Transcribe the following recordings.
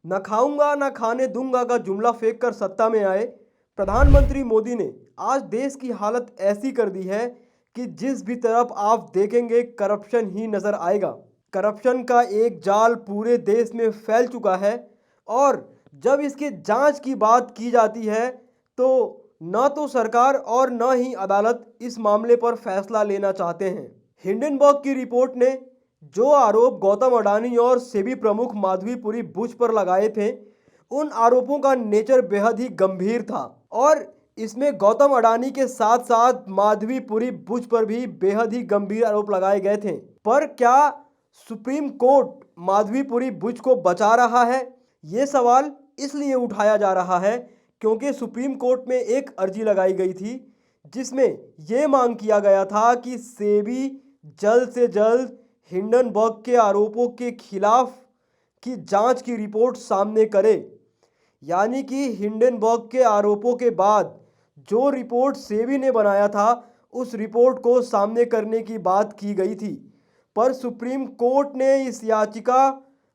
न खाऊंगा न खाने दूंगा का जुमला फेंक कर सत्ता में आए प्रधानमंत्री मोदी ने आज देश की हालत ऐसी कर दी है कि जिस भी तरफ आप देखेंगे करप्शन ही नजर आएगा। करप्शन का एक जाल पूरे देश में फैल चुका है और जब इसके जांच की बात की जाती है तो न तो सरकार और न ही अदालत इस मामले पर फैसला लेना चाहते हैं। हिंडनबर्ग की रिपोर्ट ने जो आरोप गौतम अडानी और सेबी प्रमुख माधवीपुरी बुच पर लगाए थे, उन आरोपों का नेचर बेहद ही गंभीर था और इसमें गौतम अडानी के साथ साथ माधवीपुरी बुच पर भी बेहद ही गंभीर आरोप लगाए गए थे। पर क्या सुप्रीम कोर्ट माधवीपुरी बुच को बचा रहा है? ये सवाल इसलिए उठाया जा रहा है क्योंकि सुप्रीम कोर्ट में एक अर्जी लगाई गई थी जिसमें यह मांग किया गया था कि सेबी जल्द से जल्द हिंडनबर्ग के आरोपों के खिलाफ की जांच की रिपोर्ट सामने करे। यानी कि हिंडनबर्ग के आरोपों के बाद जो रिपोर्ट सेबी ने बनाया था उस रिपोर्ट को सामने करने की बात की गई थी, पर सुप्रीम कोर्ट ने इस याचिका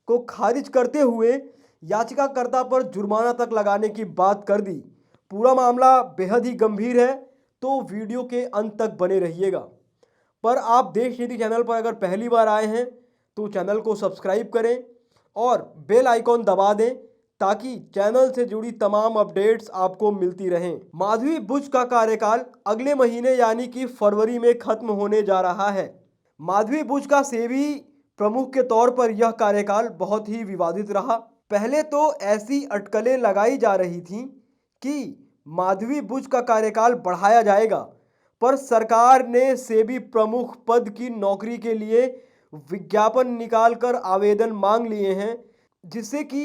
को खारिज करते हुए याचिकाकर्ता पर जुर्माना तक लगाने की बात कर दी। पूरा मामला बेहद ही गंभीर है, तो वीडियो के अंत तक बने रहिएगा। पर आप देश नीति चैनल पर अगर पहली बार आए हैं तो चैनल को सब्सक्राइब करें और बेल आइकॉन दबा दें ताकि चैनल से जुड़ी तमाम अपडेट्स आपको मिलती रहें। माधवी बुच का कार्यकाल अगले महीने यानी कि फरवरी में खत्म होने जा रहा है। माधवी बुच का सेबी प्रमुख के तौर पर यह कार्यकाल बहुत ही विवादित रहा। पहले तो ऐसी अटकलें लगाई जा रही थीं कि माधवी बुच का कार्यकाल बढ़ाया जाएगा, पर सरकार ने सेबी प्रमुख पद की नौकरी के लिए विज्ञापन निकालकर आवेदन मांग लिए हैं, जिससे कि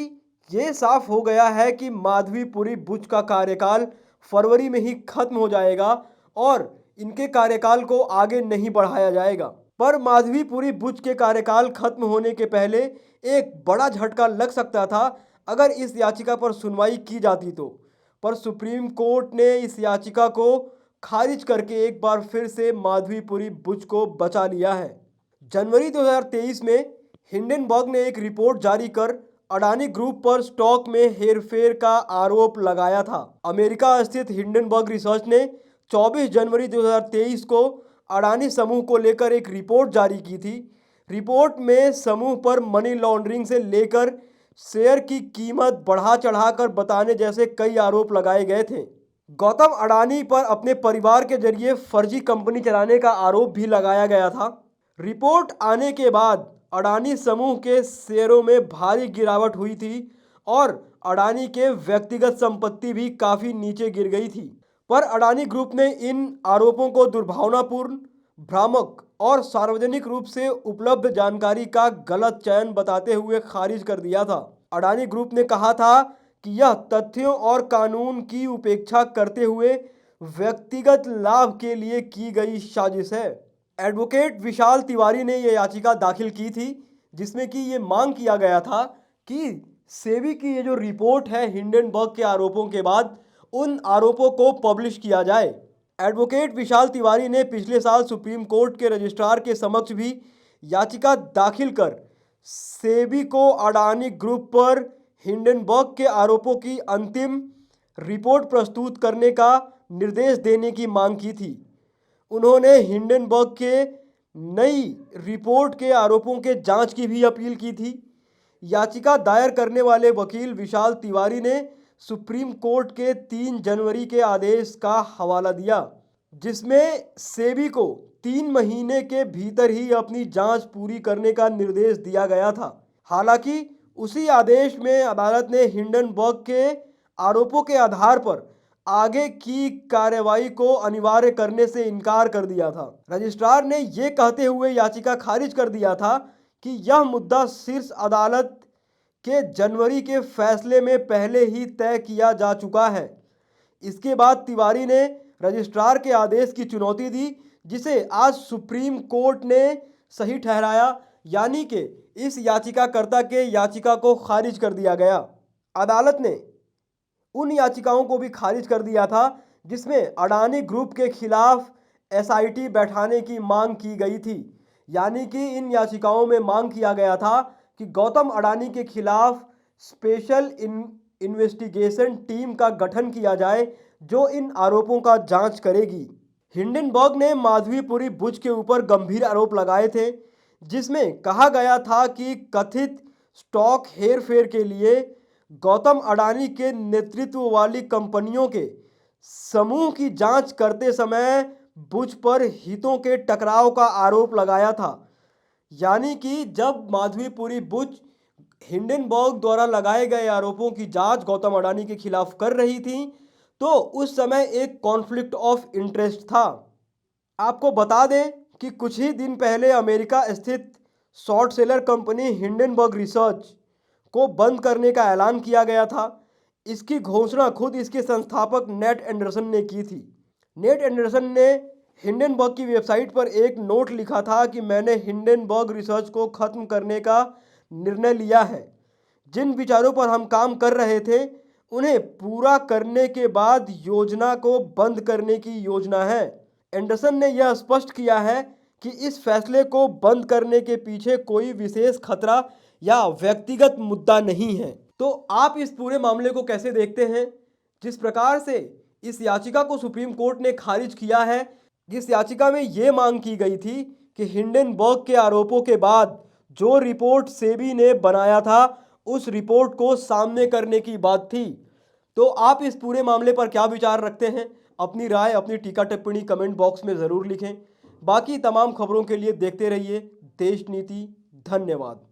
ये साफ हो गया है कि माधवीपुरी बुच का कार्यकाल फरवरी में ही खत्म हो जाएगा और इनके कार्यकाल को आगे नहीं बढ़ाया जाएगा। पर माधवीपुरी बुच के कार्यकाल खत्म होने के पहले एक बड़ा झटका लग सकता था अगर इस याचिका पर सुनवाई की जाती तो, पर सुप्रीम कोर्ट ने इस याचिका को खारिज करके एक बार फिर से माधवीपुरी बुच को बचा लिया है। जनवरी 2023 में हिंडनबर्ग ने एक रिपोर्ट जारी कर अडानी ग्रुप पर स्टॉक में हेरफेर का आरोप लगाया था। अमेरिका स्थित हिंडनबर्ग रिसर्च ने 24 जनवरी 2023 को अडानी समूह को लेकर एक रिपोर्ट जारी की थी। रिपोर्ट में समूह पर मनी लॉन्ड्रिंग से लेकर शेयर की कीमत बढ़ा चढ़ाकर बताने जैसे कई आरोप लगाए गए थे। गौतम अडानी पर अपने परिवार के जरिए फर्जी कंपनी चलाने का आरोप भी लगाया गया था। रिपोर्ट आने के बाद अडानी समूह के शेयरों में भारी गिरावट हुई थी और अडानी के व्यक्तिगत संपत्ति भी काफ़ी नीचे गिर गई थी। पर अडानी ग्रुप ने इन आरोपों को दुर्भावनापूर्ण, भ्रामक और सार्वजनिक रूप से उपलब्ध जानकारी का गलत चयन बताते हुए खारिज कर दिया था। अडानी ग्रुप ने कहा था कि यह तथ्यों और कानून की उपेक्षा करते हुए व्यक्तिगत लाभ के लिए की गई साजिश है। एडवोकेट विशाल तिवारी ने यह याचिका दाखिल की थी जिसमें कि ये मांग किया गया था कि सेबी की ये जो रिपोर्ट है हिंडनबर्ग के आरोपों के बाद उन आरोपों को पब्लिश किया जाए। एडवोकेट विशाल तिवारी ने पिछले साल सुप्रीम कोर्ट के रजिस्ट्रार के समक्ष भी याचिका दाखिल कर सेबी को अडानी ग्रुप पर हिंडनबर्ग के आरोपों की अंतिम रिपोर्ट प्रस्तुत करने का निर्देश देने की मांग की थी। उन्होंने हिंडनबर्ग के नई रिपोर्ट के आरोपों के जांच की भी अपील की थी। याचिका दायर करने वाले वकील विशाल तिवारी ने सुप्रीम कोर्ट के 3 जनवरी के आदेश का हवाला दिया जिसमें सेबी को 3 महीने के भीतर ही अपनी जांच पूरी करने का निर्देश दिया गया था। हालांकि उसी आदेश में अदालत ने हिंडनबर्ग के आरोपों के आधार पर आगे की कार्रवाई को अनिवार्य करने से इनकार कर दिया था। रजिस्ट्रार ने यह कहते हुए याचिका खारिज कर दिया था कि यह मुद्दा शीर्ष अदालत के जनवरी के फैसले में पहले ही तय किया जा चुका है। इसके बाद तिवारी ने रजिस्ट्रार के आदेश की चुनौती दी जिसे आज सुप्रीम कोर्ट ने सही ठहराया, यानी कि इस याचिकाकर्ता के याचिका को खारिज कर दिया गया। अदालत ने उन याचिकाओं को भी खारिज कर दिया था जिसमें अडानी ग्रुप के खिलाफ एसआईटी बैठाने की मांग की गई थी। यानी कि इन याचिकाओं में मांग किया गया था कि गौतम अडानी के खिलाफ स्पेशल इन्वेस्टिगेशन टीम का गठन किया जाए जो इन आरोपों का जांच करेगी। हिंडनबर्ग ने माधवीपुरी बुच के ऊपर गंभीर आरोप लगाए थे, जिसमें कहा गया था कि कथित स्टॉक हेरफेर के लिए गौतम अडानी के नेतृत्व वाली कंपनियों के समूह की जांच करते समय बुच पर हितों के टकराव का आरोप लगाया था। यानी कि जब माधवीपुरी बुच हिंडनबर्ग द्वारा लगाए गए आरोपों की जांच गौतम अडानी के खिलाफ कर रही थी, तो उस समय एक कॉन्फ्लिक्ट ऑफ इंटरेस्ट था। आपको बता दें कि कुछ ही दिन पहले अमेरिका स्थित short seller company Hindenburg research को बंद करने का ऐलान किया गया था। इसकी घोषणा खुद इसके संस्थापक नेट एंडरसन ने की थी। नेट एंडरसन ने हिंडनबर्ग की वेबसाइट पर एक नोट लिखा था कि मैंने हिंडनबर्ग रिसर्च को खत्म करने का निर्णय लिया है। जिन विचारों पर हम काम कर रहे थे उन्हें पूरा करने के बाद योजना को बंद करने की योजना है। एंडरसन ने यह स्पष्ट किया है कि इस फैसले को बंद करने के पीछे कोई विशेष खतरा या व्यक्तिगत मुद्दा नहीं है। तो आप इस पूरे मामले को कैसे देखते हैं? जिस प्रकार से इस याचिका को सुप्रीम कोर्ट ने खारिज किया है, जिस याचिका में ये मांग की गई थी कि हिंडनबर्ग के आरोपों के बाद जो रिपोर्ट सेबी ने बनाया था उस रिपोर्ट को सामने करने की बात थी। तो आप इस पूरे मामले पर क्या विचार रखते हैं? अपनी राय, अपनी टीका टिप्पणी कमेंट बॉक्स में ज़रूर लिखें। बाकी तमाम खबरों के लिए देखते रहिए देश नीति। धन्यवाद।